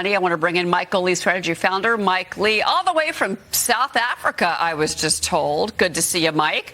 I want to bring in Michael Lee, strategy founder. Mike Lee, all the way from South Africa, I was just told. Good to see you, Mike.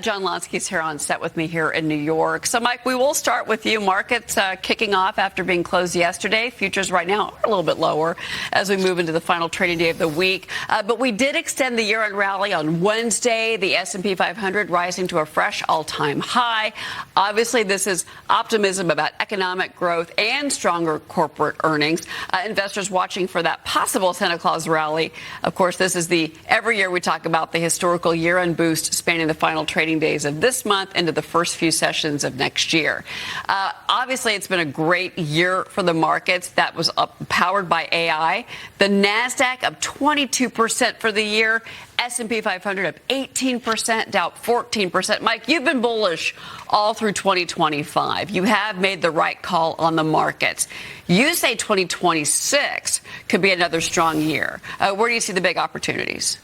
John Lonsky's here on set with me here in New York. So, Mike, we will start with you. Markets kicking off after being closed yesterday. Futures right now are a little bit lower as we move into the final trading day of the week. But we did extend the year-end rally on Wednesday. The S&P 500 rising to a fresh all-time high. Obviously, this is optimism about economic growth and stronger corporate earnings. Investors watching for that possible Santa Claus rally. Of course, this is every year we talk about the historical year-end boost spanning the final trading days of this month into the first few sessions of next year. Obviously, it's been a great year for the markets. That was powered by AI. The NASDAQ up 22% for the year. S&P 500 up 18%, Dow 14%. Mike, you've been bullish all through 2025. You have made the right call on the markets. You say 2026 could be another strong year. Where do you see the big opportunities?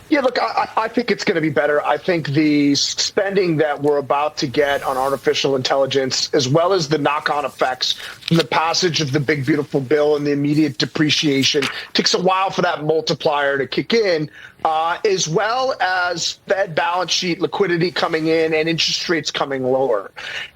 Yeah, look, I think it's going to be better. I think the spending that we're about to get on artificial intelligence, as well as the knock-on effects from the passage of the big, beautiful bill and the immediate depreciation, takes a while for that multiplier to kick in, as well as Fed balance sheet liquidity coming in and interest rates coming lower.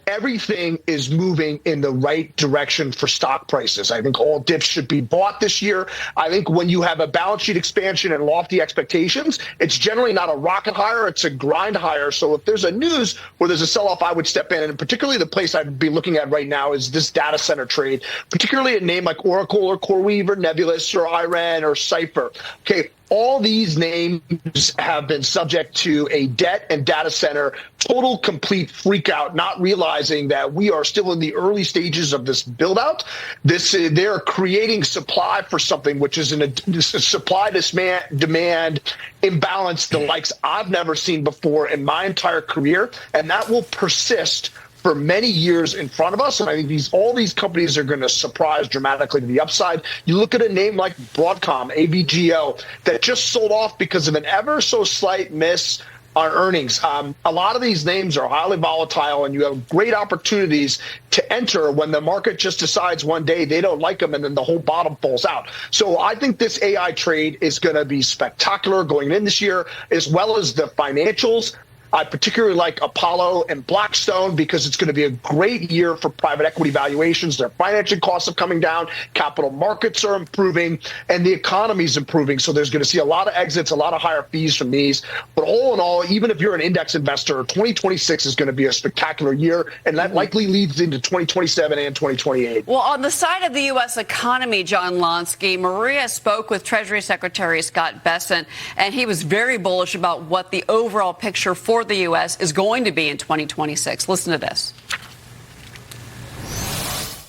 Everything is moving in the right direction for stock prices. I think all dips should be bought this year. I think when you have a balance sheet expansion and lofty expectations, it's generally not a rocket higher, it's a grind higher. So if there's a news where there's a sell-off, I would step in. And particularly the place I'd be looking at right now is this data center trade, particularly a name like Oracle or CoreWeave or Nebulous or IREN or Cipher. Okay. All these names have been subject to a debt and data center total complete freakout, not realizing that we are still in the early stages of this build out. They're creating supply for something which is a supply demand imbalance, the likes I've never seen before in my entire career, and that will persist for many years in front of us. And I think all these companies are going to surprise dramatically to the upside. You look at a name like Broadcom, ABGO, that just sold off because of an ever so slight miss on earnings. A lot of these names are highly volatile, and you have great opportunities to enter when the market just decides one day they don't like them, and then the whole bottom falls out. So I think this AI trade is going to be spectacular going in this year, as well as the financials. I particularly like Apollo and Blackstone because it's going to be a great year for private equity valuations. Their financing costs are coming down, capital markets are improving, and the economy is improving. So there's going to see a lot of exits, a lot of higher fees from these. But all in all, even if you're an index investor, 2026 is going to be a spectacular year, and that likely leads into 2027 and 2028. Well, on the side of the U.S. economy, John Lonsky, Maria spoke with Treasury Secretary Scott Bessent, and he was very bullish about what the overall picture for the U.S. is going to be in 2026. Listen to this.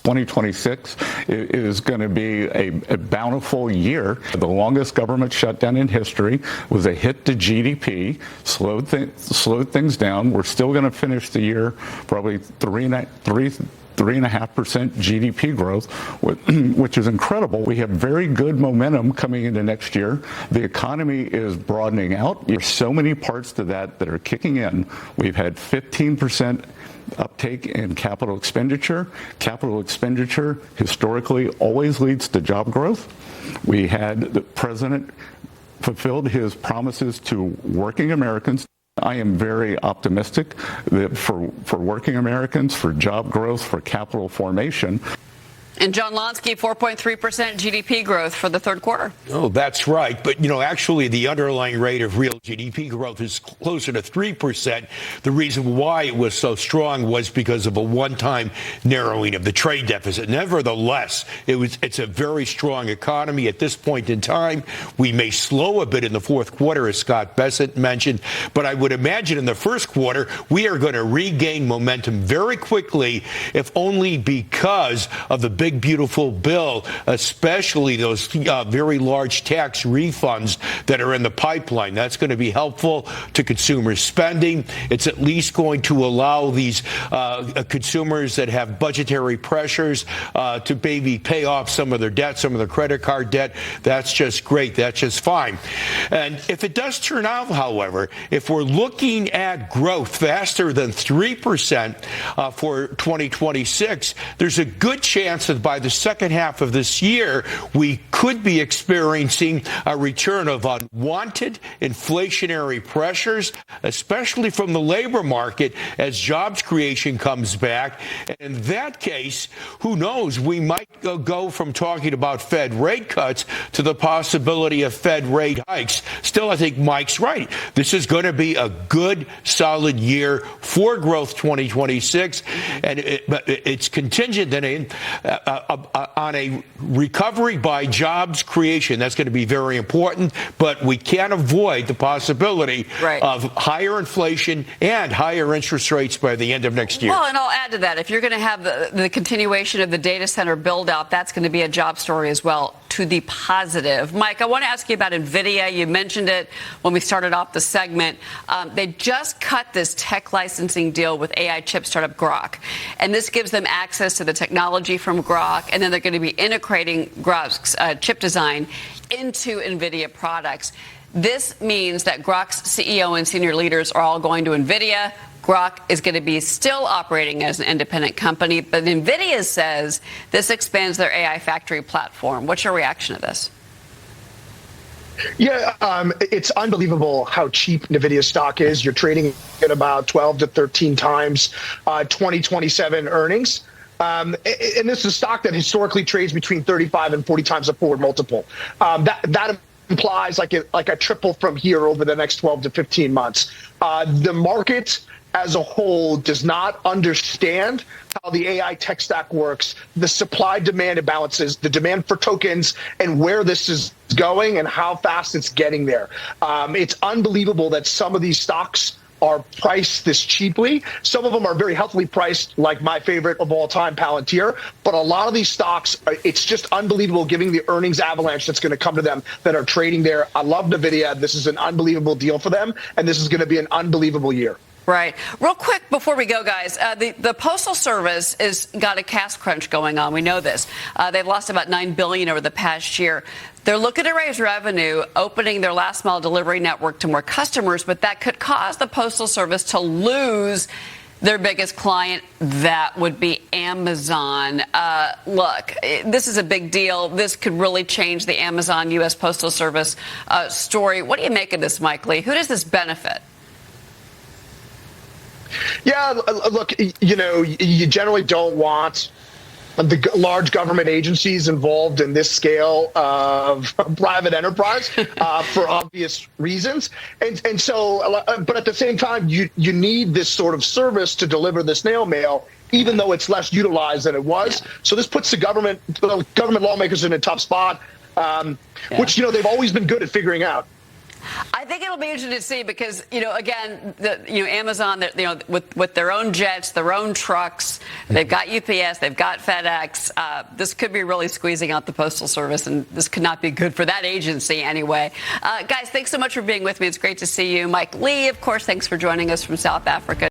2026 is going to be a bountiful year. The longest government shutdown in history was a hit to GDP, slowed things down. We're still going to finish the year probably 3.5% GDP growth, which is incredible. We have very good momentum coming into next year. The economy is broadening out. There's so many parts to that are kicking in. We've had 15% uptake in capital expenditure. Capital expenditure historically always leads to job growth. We had the president fulfilled his promises to working Americans. I am very optimistic that for working Americans, for job growth, for capital formation. And John Lonsky, 4.3% GDP growth for the third quarter. Oh, that's right. But, actually the underlying rate of real GDP growth is closer to 3%. The reason why it was so strong was because of a one-time narrowing of the trade deficit. Nevertheless, it's a very strong economy at this point in time. We may slow a bit in the fourth quarter, as Scott Bessent mentioned, but I would imagine in the first quarter, we are going to regain momentum very quickly, if only because of the big, beautiful bill, especially those very large tax refunds that are in the pipeline. That's going to be helpful to consumer spending. It's at least going to allow these consumers that have budgetary pressures to maybe pay off some of their debt, some of their credit card debt. That's just great. That's just fine. And if it does turn out, however, if we're looking at growth faster than 3% for 2026, there's a good chance that by the second half of this year, we could be experiencing a return of unwanted inflationary pressures, especially from the labor market as jobs creation comes back. And in that case, who knows, we might go from talking about Fed rate cuts to the possibility of Fed rate hikes. Still, I think Mike's right. This is going to be a good, solid year for growth 2026, and it's contingent on a recovery by jobs creation. That's going to be very important, but we can't avoid the possibility of higher inflation and higher interest rates by the end of next year. Well, and I'll add to that, if you're going to have the continuation of the data center build out, that's going to be a job story as well, to the positive. Mike, I want to ask you about Nvidia. You mentioned it when we started off the segment. They just cut this tech licensing deal with AI chip startup Grok, and this gives them access to the technology from Grok, and then they're going to be integrating Grok's chip design into Nvidia products. This means that Grok's CEO and senior leaders are all going to Nvidia. Grok is going to be still operating as an independent company, but Nvidia says this expands their AI factory platform. What's your reaction to this? Yeah, it's unbelievable how cheap Nvidia stock is. You're trading at about 12 to 13 times 2027 earnings. And this is a stock that historically trades between 35 and 40 times a forward multiple. That implies like a triple from here over the next 12 to 15 months. The market as a whole does not understand how the AI tech stack works, the supply-demand imbalances, the demand for tokens, and where this is going and how fast it's getting there. It's unbelievable that some of these stocks are priced this cheaply. Some of them are very healthily priced, like my favorite of all time, Palantir. But a lot of these stocks, it's just unbelievable given the earnings avalanche that's going to come to them that are trading there. I love Nvidia. This is an unbelievable deal for them, and this is going to be an unbelievable year. Right. Real quick before we go, guys, the Postal Service is got a cash crunch going on. We know this. They've lost about $9 billion over the past year. They're looking to raise revenue, opening their last mile delivery network to more customers, but that could cause the Postal Service to lose their biggest client. That would be Amazon. Look, this is a big deal. This could really change the Amazon U.S. Postal Service story. What do you make of this, Mike Lee? Who does this benefit? Yeah, look, you generally don't want the large government agencies involved in this scale of private enterprise for obvious reasons. And so, but at the same time, you need this sort of service to deliver the snail mail, even though it's less utilized than it was. Yeah. So this puts the government lawmakers in a tough spot, which, they've always been good at figuring out. I think it'll be interesting to see because, again, Amazon, with their own jets, their own trucks, they've got UPS, they've got FedEx. This could be really squeezing out the Postal Service, and this could not be good for that agency anyway. Guys, thanks so much for being with me. It's great to see you. Mike Lee, of course, thanks for joining us from South Africa.